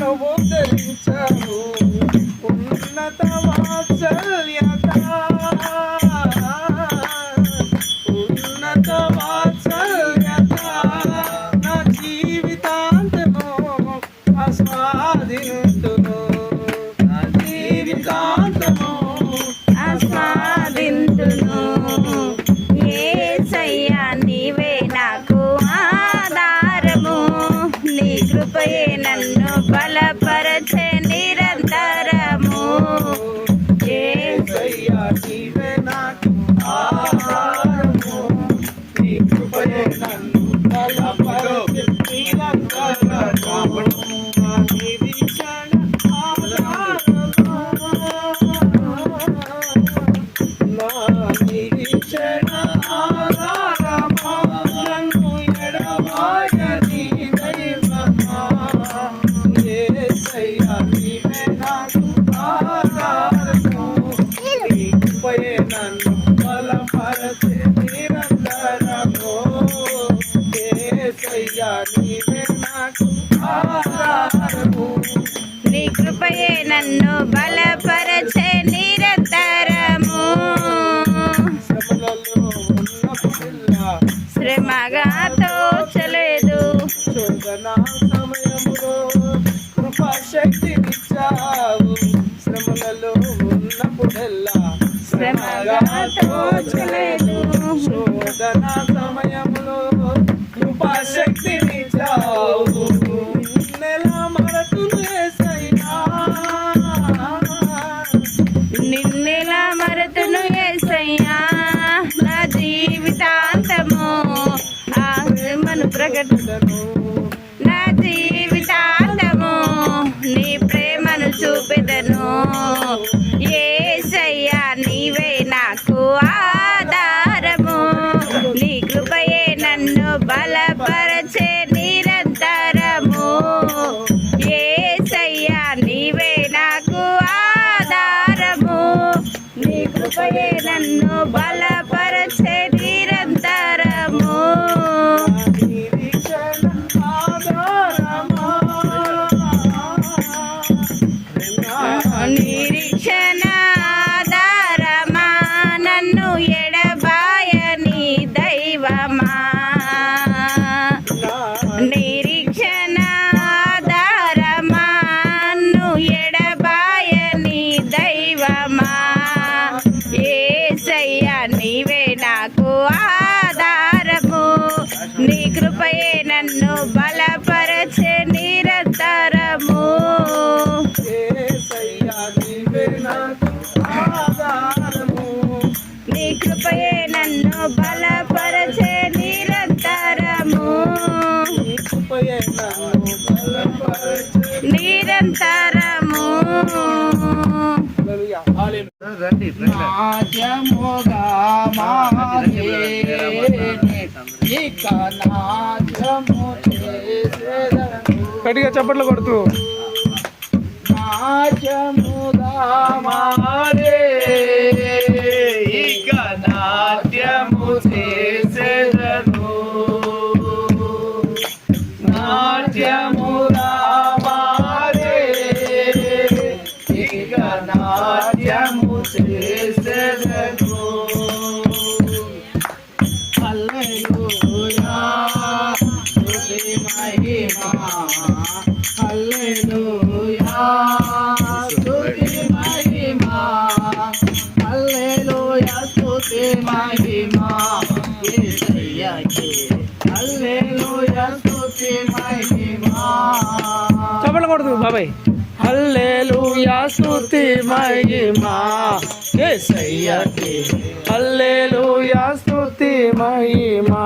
నువ్వు ధరించావు ఉన్నత వాత్సల్యత ఉన్నత వాత్సల్యత నా జీవితాంతము ఆస్వాదింతును నా జీవితాంతము ఆస్వాదింతును యేసయ్యా నీవే నాకు ఆధారము నీ కృపయే నన్ను బలపరచే నిరంతరము యేసయ్యా నీవే నాకు ఆధారము నీ కృపయే నన్ను బలపరచే నిరంతరము నిరీక్షణ ఆధారము నా నిరీక్షణ ఆధారము నన్ను ఎడబాయని దైవమా యేసయ్యా నీవే నాకు ఆధారము నీ కృపయే నన్ను బలపరచే నిరంతరము యేసయ్యా నీవే నాకు ఆధారము నీ కృపయే నన్ను బలపరచే నిరంతరము శ్రమగా తోచలేదు శోధన సమయములో కృపాశక్తినిచ్చావు శ్రమలలో ఉన్నప్పుడెల్లా శ్రమగా తోచలేదు శోధన సమయములో కృపాశక్తినిచ్చావు నెల మరతులు యేసయ్యా నిన్నెలా మరతును యేసయ్యా నా జీవితాంతము ఆత్మను ప్రకటించను నా జీవితాంతము నీ ప్రేమను చూపెదను యేసయ్యా నీవే నాకు ఆధారము నీ కృపయే నన్ను బలపరచే నిరంతరము యేసయ్యా నీవే నాకు ఆధారము నీ కృపయే నన్ను బలపరచే నిరంతరము నిరీక్షణ ఆధారమా నిరీక్షణ ఆధారమా నన్ను ఎడబాయని దైవమా నిరీక్షణ ఆధారమా నన్ను ఎడబాయని దైవమా యేసయ్యా నీవే నాకు ఆధారము నీ కృపయే నన్ను బలపరచే నిరంతరము యేసయ్యా నీవే నాకు ఆధారము నీ కృపయే నన్ను బలపరచే నిరంతరము నీ కృపయే నన్ను బలపరచే నిరంతరము నాట్యముగా ఇక నాట్యము చేసేదను గట్టిగా చప్పట్లు కొడుతూ నాట్యముగా మారే ఇక నాట్యము చేసేదను నాట్యముగా మారే ఇక నాట్యము చేసేదను హల్లెలూయా స్తుతి మహిమా హల్లెలూయా స్తుతి మహిమా హల్లెలూయా స్తుతి మహిమా యేసయ్యాకే హల్లెలూయా స్తుతి మహిమా చప్పట్లు కొడుతూ బాబాయ్ హల్లెలూయా స్తుతి మహిమా యేసయ్యాకే హల్లెలూయా స్తుతి మహిమా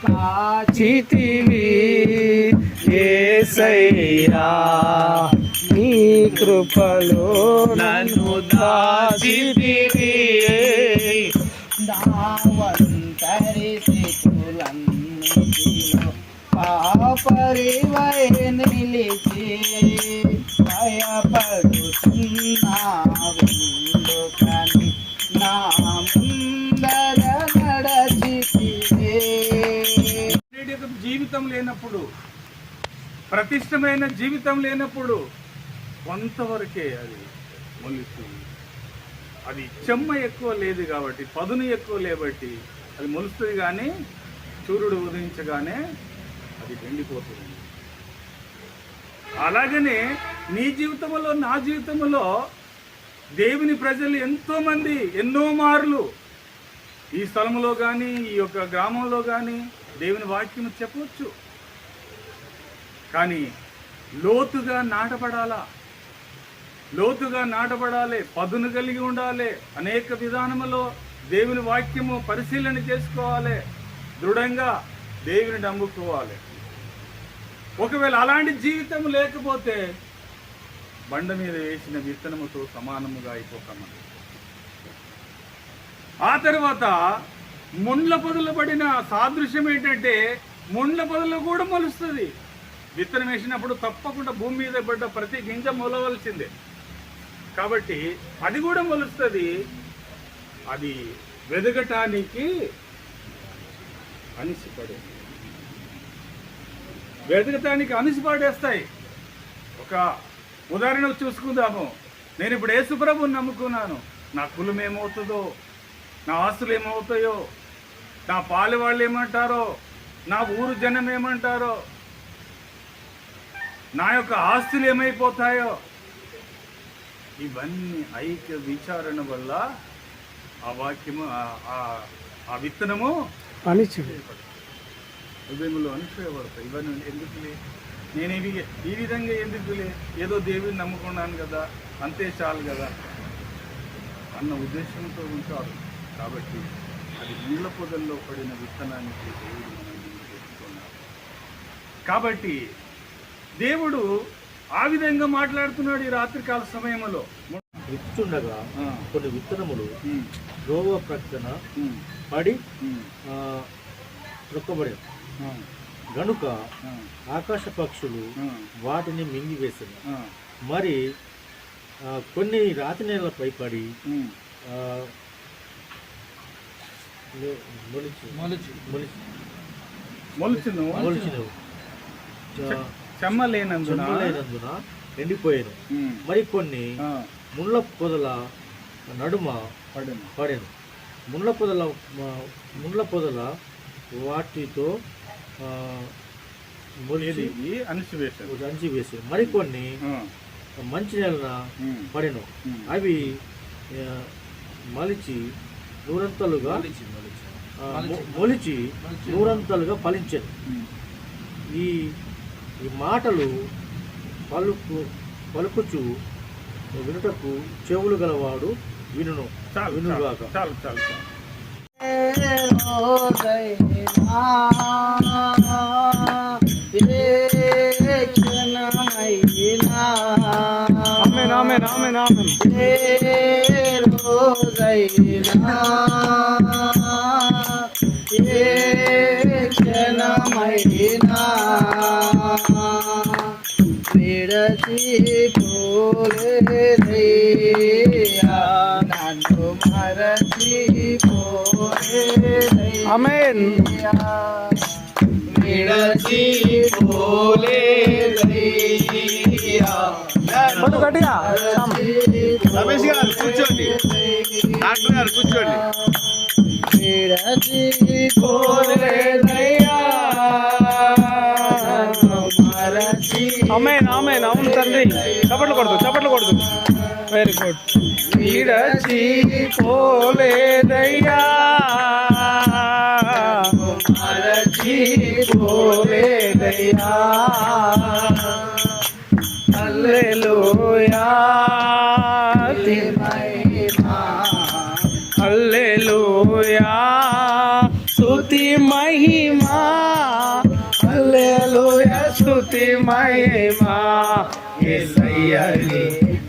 కాచితివి యేసయ్యా నీ కృపలో నన్ను దాచితివి దావంతరి స్థితులన్నిటిలో పాపరివై నిలిచి భయపడుతున్నావు కానీ నా ముందర నడచితివే. జీవితం లేనప్పుడు ప్రతిష్టమైన జీవితం లేనప్పుడు కొంతవరకే అది మొలుస్తుంది. అది చెమ్మ ఎక్కువ లేదు కాబట్టి, పదును ఎక్కువ లేబట్టి అది మొలుస్తుంది, కానీ సూర్యుడు ఉదయించగానే అది ఎండిపోతుంది. అలాగనే నీ జీవితంలో, నా జీవితంలో దేవుని ప్రజలు ఎంతోమంది ఎన్నో మార్లు ఈ స్థలంలో కానీ, ఈ యొక్క గ్రామంలో కానీ దేవుని వాక్యం చెప్పవచ్చు, కానీ లోతుగా నాటబడాలి, పదును కలిగి ఉండాలి, అనేక విధానములో దేవుని వాక్యము పరిశీలన చేసుకోవాలి, దృఢంగా దేవుని నమ్ముకోవాలి. ఒకవేళ అలాంటి జీవితం లేకపోతే బండ మీద వేసిన విత్తనముతో సమానముగా అయిపోతామని. ఆ తర్వాత ముండ్ల పొదలు పడిన సాదృశ్యం ఏంటంటే, ముండ్ల పొదలు కూడా మొలుస్తుంది. విత్తనం వేసినప్పుడు తప్పకుండా భూమి మీద పడ్డ ప్రతి గింజ మొలవలసిందే, కాబట్టి అది కూడా మొలుస్తుంది. అది వెదగటానికి అనిసిపడేస్తాయి. ఒక ఉదాహరణ చూసుకుందాము. నేను ఇప్పుడు యేసుప్రభుని నమ్ముకున్నాను. నా కులం ఏమవుతుందో, నా ఆస్తులు ఏమవుతాయో, నా పాలి వాళ్ళు ఏమంటారో, నా ఊరు జనం ఏమంటారో, నా యొక్క ఆస్తులు ఏమైపోతాయో, ఇవన్నీ ఐక్య విచారణ వల్ల ఆ వాక్యము, ఆ విత్తనము హృదయంలో అణిచివేయబడతాయి. ఇవన్నీ ఎందుకులే, నేను ఈ విధంగా ఎందుకులే, ఏదో దేవుని నమ్ముకున్నాను కదా, అంతే చాలు కదా అన్న ఉద్దేశంతో ఉంటారు. కాబట్టి అది నీళ్ళ పొదల్లో పడిన విత్తనానికి దేవుడు మనల్ని తెచ్చుకున్నాడు. కాబట్టి దేవుడు ఆ విధంగా మాట్లాడుతున్నాడు ఈ రాత్రికాల సమయంలో. విత్తుండగా కొన్ని విత్తనములు రోవ ప్రక్కన పడి రొక్కబడి గనుక ఆకాశ పక్షులు వాటిని మింగివేసింది. మరి కొన్ని రాతి నేలపై పడి మొలిచినవు చెమ్మలేనందున ఎండిపోయాను. మరి కొన్ని ముళ్ళ పొదల నడుమ పడెను. ముళ్ళ పొదల వాటితో అణిచివేసి మరికొన్ని మంచి నేలన పడెను. అవి మొలిచి నూరంతలుగా ఫలించాను. ఈ మాటలు పలుకుచు వినుటకు చెవులు గలవాడు వినును. వినుగాక. ఆమేన్. గట్టిగా రమేష్ గారు కూర్చోండి, డాక్టర్ గారు కూర్చోండి. ఆమేన్ ఆమేన్. అవును తండ్రి, చప్పట్లు కొడుతూ వెరీ గుడ్. విడచిపోలేదయ్యా మరచిపోలేదయ్యా, హల్లెలూయా హల్లెలూయా, స్తుతి మహిమా, హల్లెలూయా స్తుతి మహిమా యేసయ్యకి,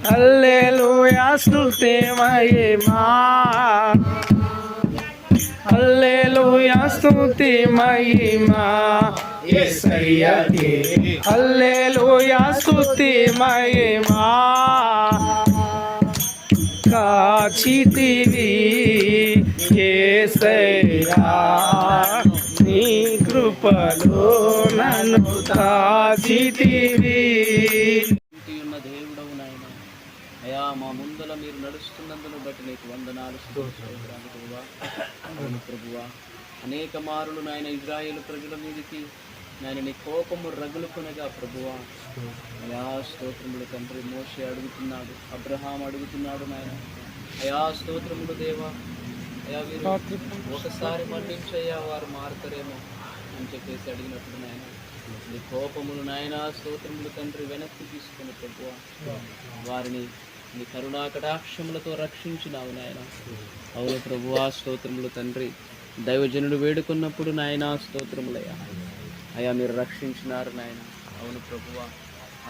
హల్లెలూయా స్తుతి మహిమా, హల్లెలూయా స్తుతి మహిమా యేసయ్యకి, హల్లెలూయా స్తుతి మహిమా. కాచితివి యేసయ్యా నీ నీ కృపలో నన్ను దాచితివి. ఉన్న దేవుడవు నాయన అయా మా ముందల మీరు నడుస్తున్నందును బట్టి నీకు వందనాలు ప్రభువా. అవును ప్రభువా, అనేక మారులు నాయన ఇజ్రాయేలు ప్రజల మీదకి నాయన నీ కోపము రగులుకొనగా ప్రభువా. అయా స్తోత్రములు తండ్రి. మోషే అడుగుతున్నాడు, అబ్రహాం అడుగుతున్నాడు నాయన. అయా స్తోత్రములు దేవా. అయా వీరు ఒకసారి మన్నించయ్యా వారు మారుతారేమో అని చెప్పేసి అడిగినప్పుడు నాయన నీ కోపములు నాయన స్తోత్రములు తండ్రి వెనక్కి తీసుకుని ప్రభువా వారిని నీ కరుణా కటాక్షములతో రక్షించినావు నాయన. అవును ప్రభువా స్తోత్రములు తండ్రి. దైవజనుడు వేడుకున్నప్పుడు నాయన స్తోత్రములయ్యా. అయ్యా మీరు రక్షించినారు నాయన. అవును ప్రభువా,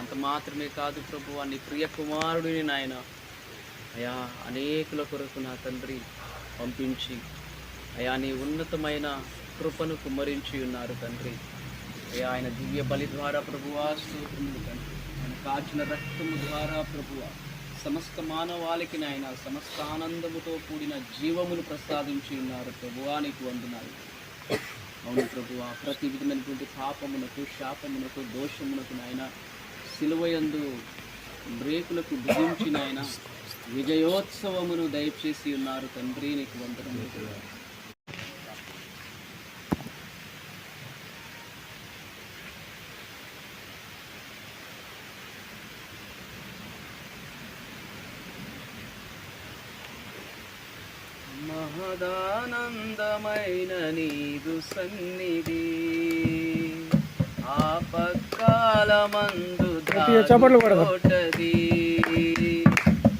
అంత మాత్రమే కాదు ప్రభువా, నీ ప్రియ కుమారుడిని నాయన అయా అనేకుల కొరకు నా తండ్రి పంపించి అయా నీ ఉన్నతమైన కృపను కుమ్మరించి ఉన్నారు తండ్రి. అయా ఆయన దివ్య బలి ద్వారా ప్రభువా స్తోత్రములు తండ్రి. ఆయన కాచిన రక్తము ద్వారా ప్రభువా సమస్త మానవాళికి నాయన సమస్త ఆనందముతో కూడిన జీవమును ప్రసాదించి ఉన్నారు ప్రభువా. నీకు వందనాలు. అవును ప్రభువా, ప్రతి విధమైనటువంటి పాపమునకు శాపమునకు దోషమునకు నాయన సిలువయందు బ్రేకులకు బిగించి నాయన విజయోత్సవమును దయచేసి ఉన్నారు తండ్రి. నీకు వందనములు. మహదానందమైన నీదు సన్నిధి ఆపత్కాలమందు దాటది.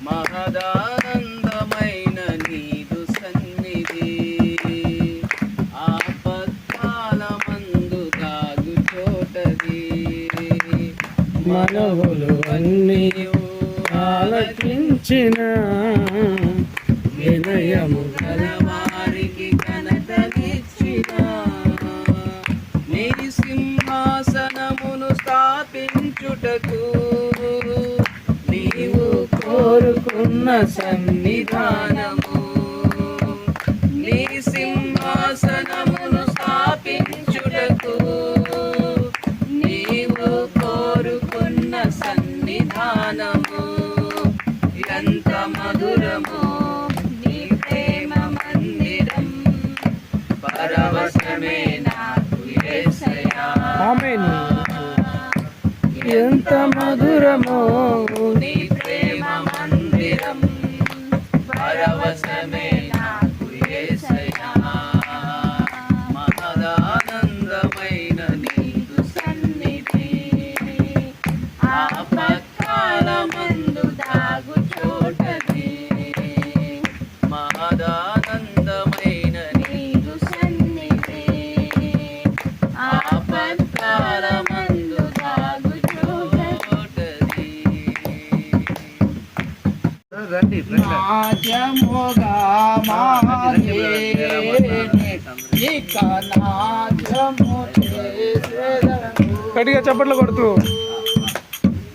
మహదానందమైన నీదు సన్నిధి ఆపత్కాలమందు దాగు చోటది. మనవులు అన్నీ ఆలకించిన వినయము వారికి ఘనతనిచ్చిన నీ సింహాసనమును స్థాపించుటకు నీవు కోరుకున్న సన్నిధానము. నీ సింహాసనమును స్థాపించుటకు నీవు కోరుకున్న సన్నిధానము. ఎంత మధురము నీ ప్రేమ మందిరం, పరవశమే నాకు యేసయ్యా. ఆమేన్. ఎంత మధురమో నీ ప్రేమ మందిరం, పరవశమే నాకు యేసయ్యా. మహదానందమైన నీదు సన్నిధి ఆపత్కాలమందు దాగు చోటది. మహదానందమైన నీదు సన్నిధి ఆపత్కాలమందు దాగు చోటది. నాట్యముగా ఇక నాట్యము చేసేదను. గట్టిగా చప్పట్లు కొడుతూ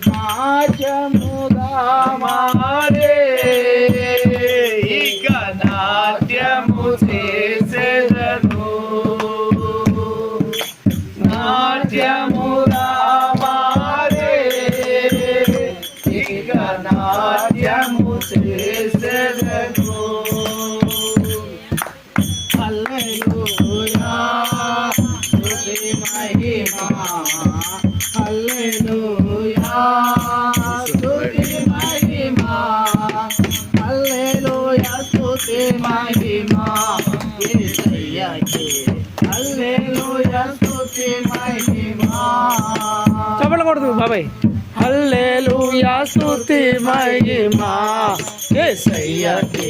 నాట్యముగా మారే ఇక నాట్యము చేసేదను. నాట్యముగా మారే ఇక నాట్యము చేసేదను. హల్లెలూయా స్తుతి మహిమా. హల్లెలూయా స్తుతి మహిమా. హల్లెలూయా స్తుతి మహిమా యేసయ్యాకే. హల్లెలూయా స్తుతి మహిమా. చప్పట్లు కొడుతూ బాబాయ్. హల్లెలూయా స్తుతి మహిమా యేసయ్యకే.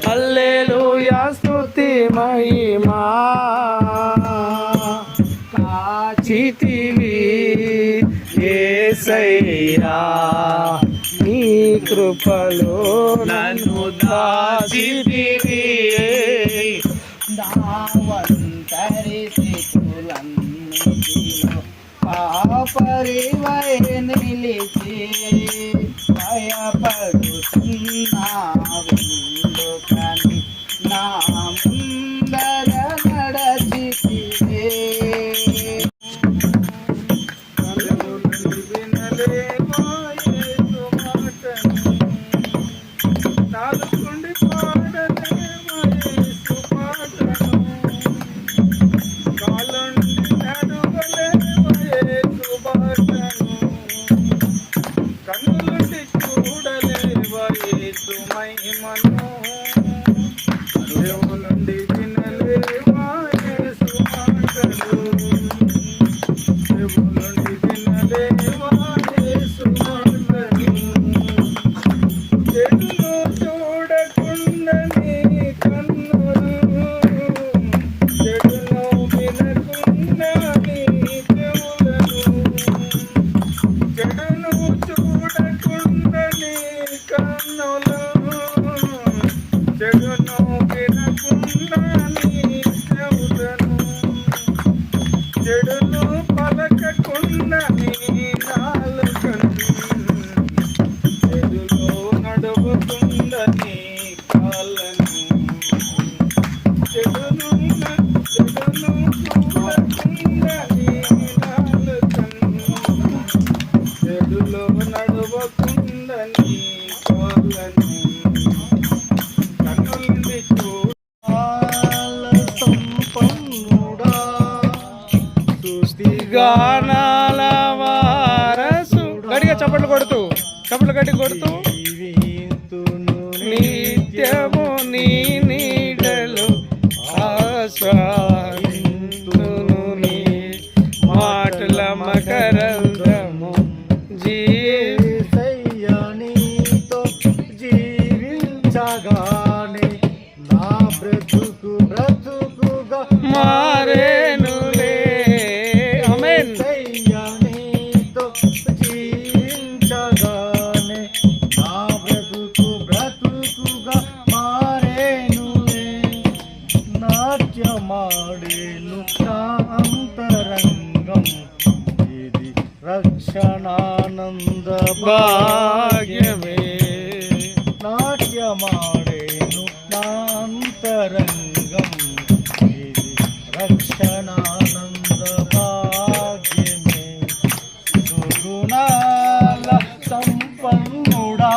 హల్లెలూయా స్తుతి మహిమా. కాచితివి యేసయ్యా నీ కృపలో నన్ను దాచితివి. దావంతరి స్థితులన్నిటిలో పాపరివై నిలిచి భయపడుతున్నావెందుకని నా ముందర నడచితివే. చప్పట్లు కొడుతూ చప్పట్లు గట్టి కొడుతూ జీవింతును నిత్యము నీ నీడలు ఆశ్వాసింతును నీ మాటల మకరందము యేసయ్య నీతో జీవించగానే నా బ్రతుకుగా మారేనులే ఆమేన్ యేసయ్య నీతో జీవించగానే నా బ్రతుకుగా మారేనులే నాట్యమాడేను నా అంతరంగం ఇది రక్షణానంద భాగ్యమే నాట్యమాడేను నా అంతరంగం ఇది రక్షణానంద భాగ్యమే సుగుణాల సంపన్నుడా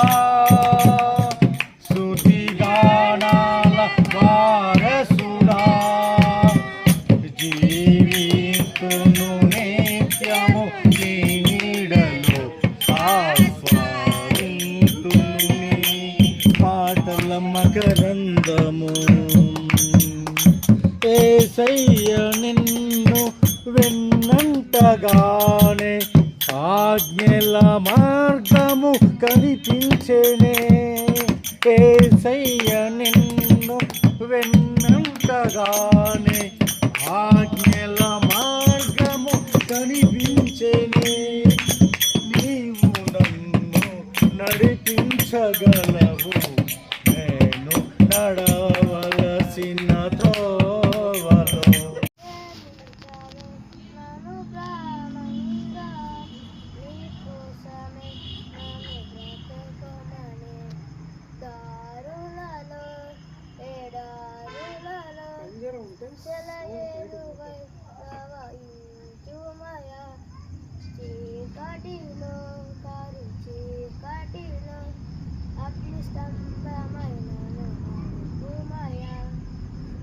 స్తుతిగానాల వారసుడా జీవితును నిత్యము నీ నీడలో ఆస్వాదింతును నీ మాటల మకరందము యేసయ్య నిన్ను వెన్నంటగానే ఆజ్ఞల మార్గము కనిపించెనే యేసయ్య నిన్ను వెన్నంటగానే ఆజ్ఞల మార్గము కనిపించెనే నీవు నన్ను నడిపించగలవు నేను నడవలసిన త్రోవలో నన్ను ప్రాణంగా నీకోసమే నన్ను బ్రతకమని దారులలో ఎడారులలో సెలయేరువై ప్రవహించుమయా చీకటిలో కారు చీకటిలో అగ్నిస్తంభమైన నడుపుమయా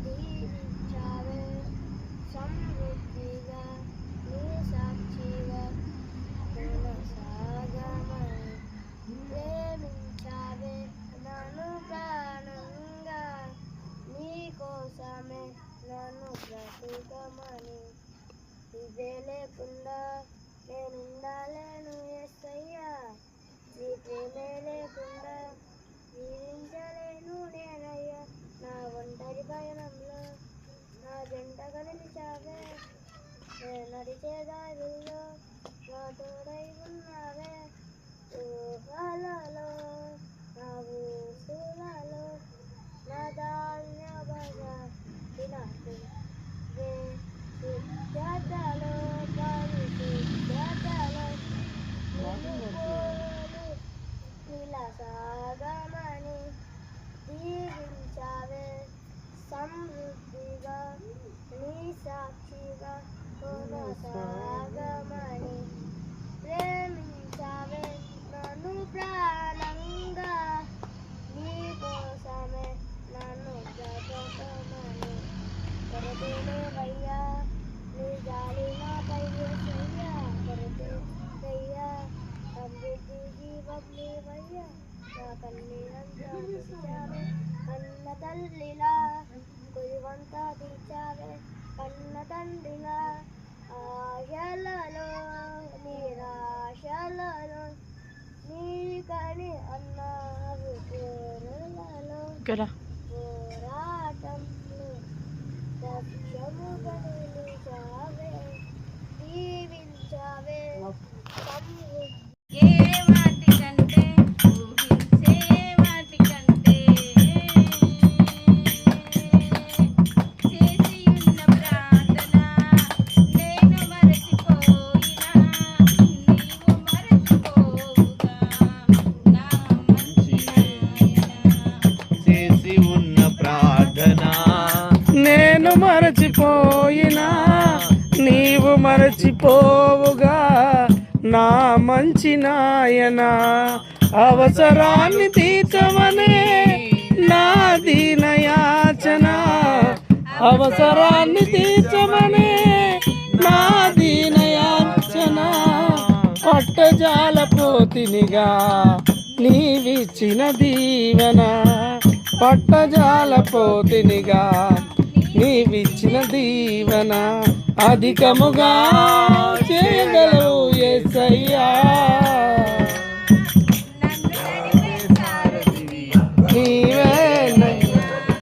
దీవించావే సమృద్ధిగా నీ సాక్షిగా కొనసాగమని ప్రేమించావే నన్ను ప్రాణంగా నీ కోసమే నన్ను బ్రతుకమని ఇదే లేకుండా నేనుండాలేను యేసయ్యా నీ ప్రేమే లేకుండా జీవించలేను నేనయ్యా నా ఒంటరి పయనంలో నా జంటగా నిలిచావే నేను నడిచే దారిలో నా తోడై ఉన్నావే ఊహలలో నా ఊసులలో నా ధాన్య బాగా తినాకు సిద్ధార్థలో పరిశుద్ధార్థలో ఇలా సాగమని దీవించావే సమృద్ధిగా నీ సాక్షిగా కొనసాగమని ప్రేమించావే నన్ను ప్రాణంగా నీ కోసమే నన్ను బ్రతకమని కొరతేలేవయ్యా నీ జాలి నాపై యేసయ్యా కొరతేయ్యా సమృద్ధి జీవం నీవయ్యా నా కన్నీరంతా తీర్చావే కన్న తల్లిలా కురివంతా తీర్చావే కన్న తండ్రిలా ఆశలలో నిరాశలలో నీకని అన్నావు పేరులలో పోరాటంలో సత్యముగా నిలిచావే దీవించావే సమృద్ధి ఏ వాటికంటే ఊహించే వాటికంటే చేసి ఉన్న ప్రార్థన నేను మరచిపోయినా నీవు మరచిపోవుగా నా మంచి చేసి ఉన్న ప్రార్థన నేను మరచిపోయినా నీవు మరచిపోవుగా నా మంచి నాయనా అవసరాన్ని తీర్చమనే నా దీనయాచన అవసరాన్ని తీర్చమనే నా దీనయాచన పట్టజాలపోతున్న పోతినిగా నీవిచ్చిన దీవెన పట్టజాల పోతినిగా నీవిచ్చిన దీవెన అధికముగా చేయగలవు యేసయ్యా